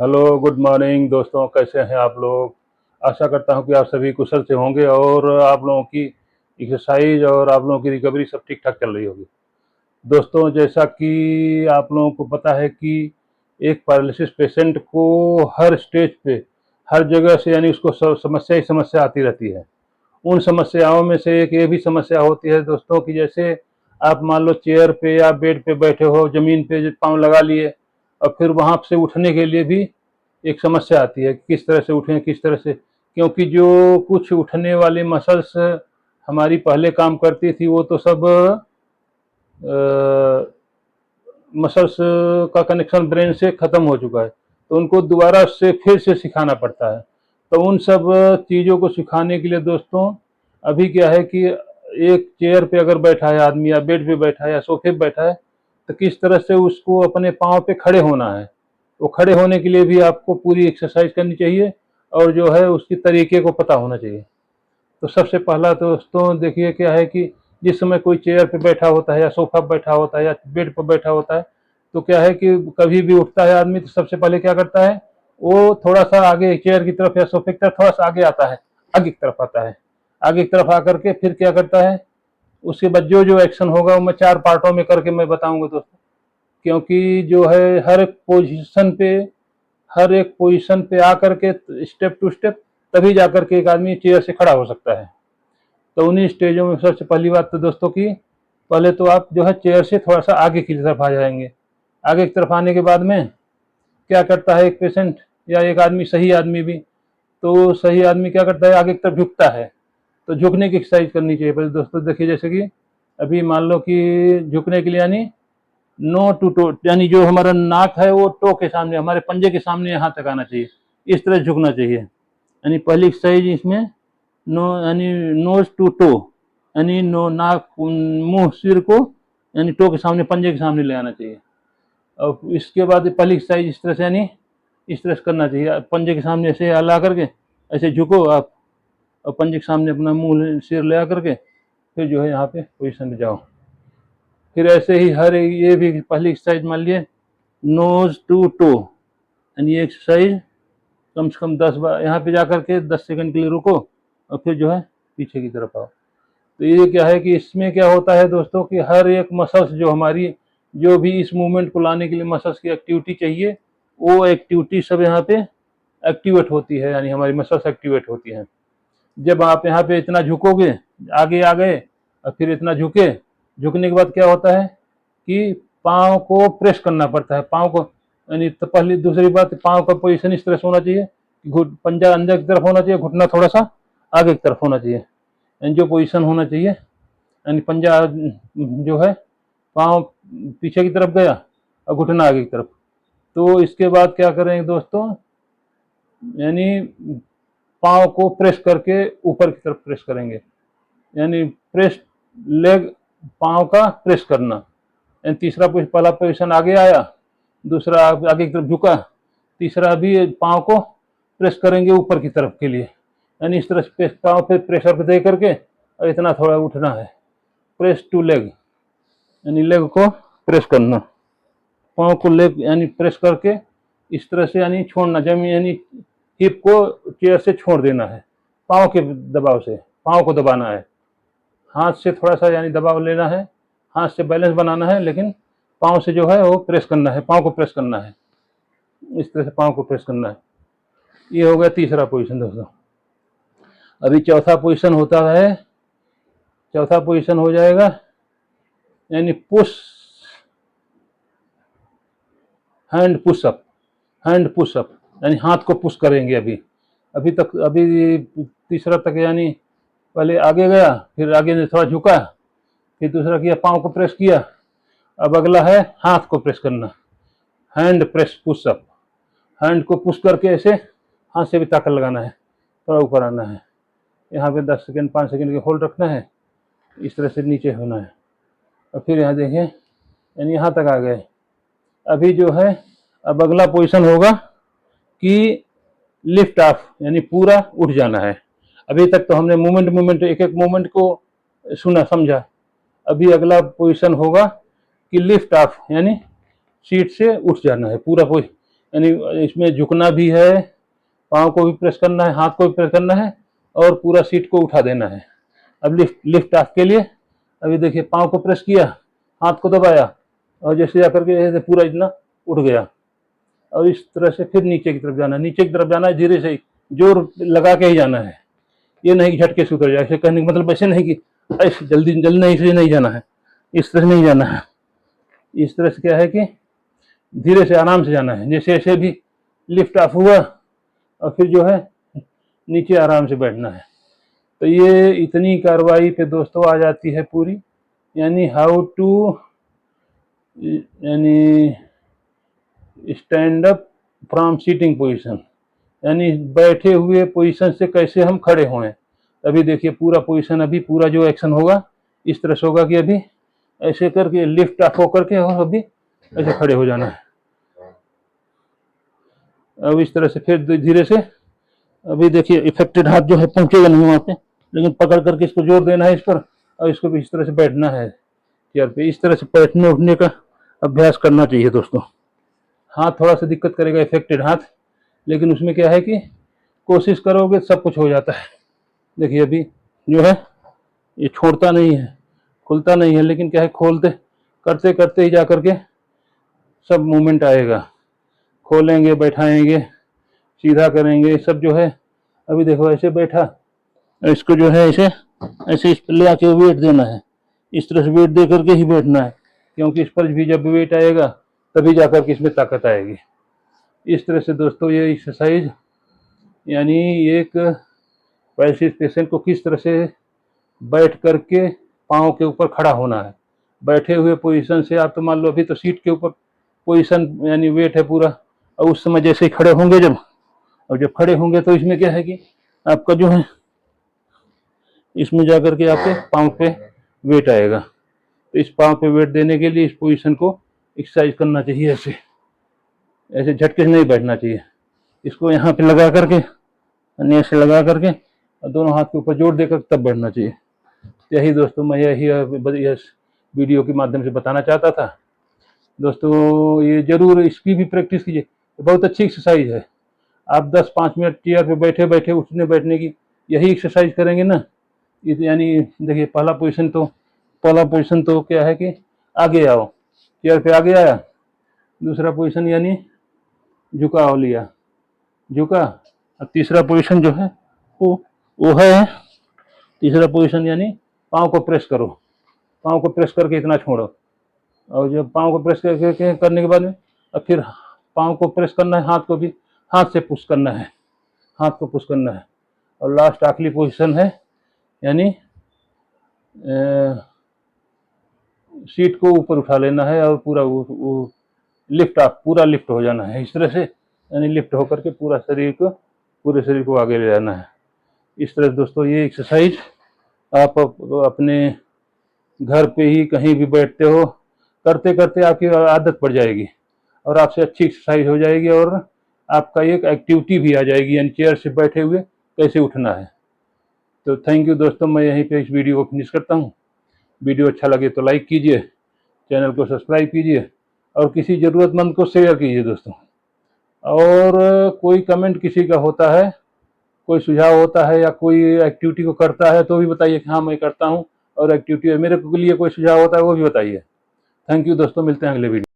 Hello, good morning दोस्तों। कैसे हैं आप लोग? आशा करता हूं कि आप सभी कुशल से होंगे और आप लोगों की एक्सरसाइज और आप लोगों की रिकवरी सब ठीक ठाक चल रही होगी। दोस्तों, जैसा कि आप लोगों को पता है कि एक पैरालिसिस पेशेंट को हर स्टेज पे, हर जगह से यानी उसको समस्या ही समस्या आती रहती है। उन समस्याओं में से एक ये भी समस्या होती है दोस्तों कि जैसे आप मान लो चेयर पे या बेड पे बैठे हो, ज़मीन पे पाँव लगा लिए और फिर वहाँ से उठने के लिए भी एक समस्या आती है कि किस तरह से उठें, किस तरह से, क्योंकि जो कुछ उठने वाली मसल्स हमारी पहले काम करती थी वो तो सब मसल्स का कनेक्शन ब्रेन से ख़त्म हो चुका है, तो उनको दोबारा से फिर से सिखाना पड़ता है। तो उन सब चीज़ों को सिखाने के लिए दोस्तों अभी क्या है कि एक चेयर पे अगर बैठा है आदमी या बेड पे बैठा है या सोफे पे बैठा है, तो किस तरह से उसको अपने पाँव पे खड़े होना है। वो खड़े होने के लिए भी आपको पूरी एक्सरसाइज करनी चाहिए और जो है उसकी तरीके को पता होना चाहिए। तो सबसे पहला तो दोस्तों देखिए क्या है कि जिस समय कोई चेयर पे बैठा होता है या सोफा पे बैठा होता है या बेड पर बैठा होता है, तो क्या है कि कभी भी उठता है आदमी तो सबसे पहले क्या करता है, वो थोड़ा सा आगे चेयर की तरफ या सोफे की तरफ थोड़ा सा आगे आता है, आगे की तरफ आता है। आगे की तरफ आकर के फिर क्या करता है, उसके बाद जो जो एक्शन होगा वो मैं 4 पार्टों में करके मैं बताऊंगा दोस्तों। क्योंकि जो है हर एक पोजीशन पे आकर के स्टेप टू स्टेप तभी जाकर के एक आदमी चेयर से खड़ा हो सकता है। तो उन्हीं स्टेजों में सबसे पहली बात तो दोस्तों की पहले तो आप जो है चेयर से थोड़ा सा आगे की तरफ आ जाएंगे। आगे की तरफ आने के बाद में क्या करता है एक पेशेंट या एक आदमी, सही आदमी भी, तो सही आदमी क्या करता है, आगे की तरफ झुकता है। तो झुकने की एक्सरसाइज करनी चाहिए पहले दोस्तों। देखिए जैसे कि अभी मान लो कि झुकने के लिए यानी नो टू टो, यानी जो हमारा नाक है वो टो के सामने, हमारे पंजे के सामने यहाँ तक आना चाहिए, इस तरह झुकना चाहिए। यानी पहली एक्सरसाइज इसमें नो यानी नोज टू टो, यानी नो नाक मुंह सिर को यानी टो के सामने, पंजे के सामने ले आना चाहिए। और इसके बाद पहली एक्सरसाइज इस तरह से यानी इस तरह से करना चाहिए, पंजे के सामने ऐसे ला करके ऐसे झुको आप और पंजे के सामने अपना मुंह सिर ले आकर के फिर जो है यहाँ पे पोजिशन में जाओ। फिर ऐसे ही हर ये भी पहली एक्सरसाइज मान लिए नोज टू टो, यानी ये एक्सरसाइज कम से कम 10 बार यहाँ पे जाकर के 10 सेकंड के लिए रुको और फिर जो है पीछे की तरफ आओ। तो ये क्या है कि इसमें क्या होता है दोस्तों कि हर एक मसल्स जो हमारी, जो भी इस मूवमेंट को लाने के लिए मसल्स की एक्टिविटी चाहिए, वो एक्टिविटी सब यहाँ पे एक्टिवेट होती है, यानी हमारी मसल्स एक्टिवेट होती हैं। जब आप यहाँ पे इतना झुकोगे, आगे आ गए और फिर इतना झुके, झुकने के बाद क्या होता है कि पाँव को प्रेस करना पड़ता है, पाँव को, यानी तो पहली दूसरी बात, पाँव का पोजीशन इस तरह से होना चाहिए, पंजा अंदर की तरफ होना चाहिए, घुटना थोड़ा सा आगे की तरफ होना चाहिए। यानी जो पोजीशन होना चाहिए, यानी पंजा जो है पाँव पीछे की तरफ गया और घुटना आगे की तरफ। तो इसके बाद क्या करेंगे दोस्तों, यानी पाँव को प्रेस करके ऊपर की तरफ प्रेस करेंगे, यानी प्रेस लेग, पाँव का प्रेस करना। यानी तीसरा पहला पोजीशन आगे आया, दूसरा आगे की तरफ झुका, तीसरा भी पाँव को प्रेस करेंगे ऊपर की तरफ के लिए, यानी इस तरह से पाँव पे प्रेशर दे करके और इतना थोड़ा उठना है। प्रेस टू लेग, यानी लेग को प्रेस करना, पाँव को लेग यानी प्रेस करके इस तरह से, यानी छोड़ना, जमीन यानी हिप को चेयर से छोड़ देना है, पाँव के दबाव से पाँव को दबाना है, हाथ से थोड़ा सा यानी दबाव लेना है, हाथ से बैलेंस बनाना है, लेकिन पाँव से जो है वो प्रेस करना है, पाँव को प्रेस करना है, इस तरह से पाँव को प्रेस करना है। ये हो गया तीसरा पोजीशन दोस्तों। अभी चौथा पोजीशन होता है, चौथा पोजीशन हो जाएगा यानी push, hand push up, hand push up, यानी हाथ को पुश करेंगे। अभी तीसरा तक यानी पहले आगे गया, फिर आगे ने थोड़ा झुका, फिर दूसरा किया, पाँव को प्रेस किया। अब अगला है हाथ को प्रेस करना, हैंड प्रेस पुशअप, हैंड को पुश करके ऐसे हाथ से भी ताकत लगाना है, थोड़ा ऊपर आना है, यहाँ पे 10 सेकंड 5 सेकंड के होल्ड रखना है, इस तरह से नीचे होना है और फिर यहाँ देखिए यानी यहाँ तक आ गए। अभी जो है अब अगला पोजीशन होगा कि लिफ्ट ऑफ, यानी पूरा उठ जाना है। अभी तक तो हमने मूवमेंट एक एक मूवमेंट को सुना समझा। अभी अगला पोजीशन होगा कि लिफ्ट ऑफ, यानी सीट से उठ जाना है पूरा, यानी इसमें झुकना भी है, पाँव को भी प्रेस करना है, हाथ को भी प्रेस करना है और पूरा सीट को उठा देना है। अब लिफ्ट ऑफ के लिए अभी देखिए पाँव को प्रेस किया, हाथ को दबाया और जैसे जाकर के ऐसे पूरा इतना उठ गया। और इस तरह से फिर नीचे की तरफ जाना है, नीचे की तरफ जाना है, धीरे से जोर लगा के ही जाना है। ये नहीं कि झटके से उतर जाए। ऐसे कहने का मतलब ऐसे नहीं कि ऐसे जल्दी नहीं, इसलिए नहीं जाना है, इस तरह से नहीं जाना है। इस तरह से क्या है कि धीरे से आराम से जाना है। जैसे ऐसे भी लिफ्ट ऑफ हुआ और फिर जो है नीचे आराम से बैठना है। तो ये इतनी कार्रवाई पे दोस्तों आ जाती है पूरी, यानी हाउ टू यानी stand up from sitting position, यानी बैठे हुए पोजीशन से कैसे हम खड़े हों। अभी देखिए पूरा पोजीशन, अभी पूरा जो एक्शन होगा इस तरह से होगा कि अभी ऐसे करके लिफ्ट ऑफ होकर के और अभी ऐसे खड़े हो जाना है। अब इस तरह से फिर धीरे से, अभी देखिए इफेक्टेड हाथ जो है पहुंचेगा नहीं वहां पे, लेकिन पकड़ करके इसको जोर देना है इस पर और इसको भी इस तरह से बैठना है चेयर पे। इस तरह से बैठने उठने का अभ्यास करना चाहिए दोस्तों। हाथ थोड़ा सा दिक्कत करेगा, इफेक्टेड हाथ, लेकिन उसमें क्या है कि कोशिश करोगे सब कुछ हो जाता है। देखिए अभी जो है ये छोड़ता नहीं है, खुलता नहीं है, लेकिन क्या है खोलते करते करते ही जा करके सब मूवमेंट आएगा। खोलेंगे, बैठाएंगे, सीधा करेंगे, सब जो है। अभी देखो ऐसे बैठा, इसको जो है ऐसे ऐसे इस पर ले आके वेट देना है, इस तरह से वेट दे करके ही बैठना है, क्योंकि इस पर भी जब वेट आएगा तभी जाकर के इसमें ताकत आएगी। इस तरह से दोस्तों ये एक्सरसाइज, यानी एक पैरालिसिस पेशेंट को किस तरह से बैठ करके पाँव के ऊपर खड़ा होना है। बैठे हुए पोजीशन से आप तो मान लो अभी तो सीट के ऊपर पोजीशन यानी वेट है पूरा, और उस समय जैसे ही खड़े होंगे जब, और जब खड़े होंगे तो इसमें क्या है कि आपका जो है इसमें जाकर के आपके पाँव पे वेट आएगा। तो इस पाँव पे वेट देने के लिए इस पोजीशन को एक्सरसाइज करना चाहिए। ऐसे ऐसे झटके से नहीं बैठना चाहिए, इसको यहाँ पे लगा करके, ऐसे लगा करके और दोनों हाथ के ऊपर जोर देकर तब बैठना चाहिए। यही दोस्तों मैं यही वीडियो के माध्यम से बताना चाहता था। दोस्तों ये जरूर इसकी भी प्रैक्टिस कीजिए, बहुत अच्छी एक्सरसाइज है। आप 10-5 मिनट चेयर पे बैठे बैठे उठने बैठने की यही एक्सरसाइज करेंगे ना, यानी देखिए पहला पोजीशन तो क्या है कि आगे आओ, चेयर पे आगे आया। दूसरा पोजीशन यानी झुकाव लिया, झुका। अब तीसरा पोजीशन जो है वो है, तीसरा पोजीशन यानी पाँव को प्रेस करो, पाँव को प्रेस करके इतना छोड़ो, और जब पाँव को प्रेस करके करने के बाद में अब फिर पाँव को प्रेस करना है, हाथ को भी हाथ से पुश करना है, हाथ को पुश करना है। और लास्ट आखिरी पोजीशन है, यानी सीट को ऊपर उठा लेना है और पूरा वो लिफ्ट ऑफ, पूरा लिफ्ट हो जाना है इस तरह से, यानी लिफ्ट होकर के पूरे शरीर को आगे ले जाना है। इस तरह दोस्तों ये एक्सरसाइज आप अपने घर पे ही कहीं भी बैठते हो करते करते आपकी आदत पड़ जाएगी और आपसे अच्छी एक्सरसाइज हो जाएगी और आपका एक एक्टिविटी भी आ जाएगी, यानी चेयर से बैठे हुए कैसे उठना है। तो थैंक यू दोस्तों, मैं यहीं पे इस वीडियो को फिनिश करता हूँ। वीडियो अच्छा लगे तो लाइक कीजिए, चैनल को सब्सक्राइब कीजिए और किसी ज़रूरतमंद को शेयर कीजिए दोस्तों। और कोई कमेंट किसी का होता है, कोई सुझाव होता है या कोई एक्टिविटी को करता है तो भी बताइए कि हाँ मैं करता हूँ और एक्टिविटी है, मेरे के लिए कोई सुझाव होता है वो भी बताइए। थैंक यू दोस्तों, मिलते हैं अगले वीडियो।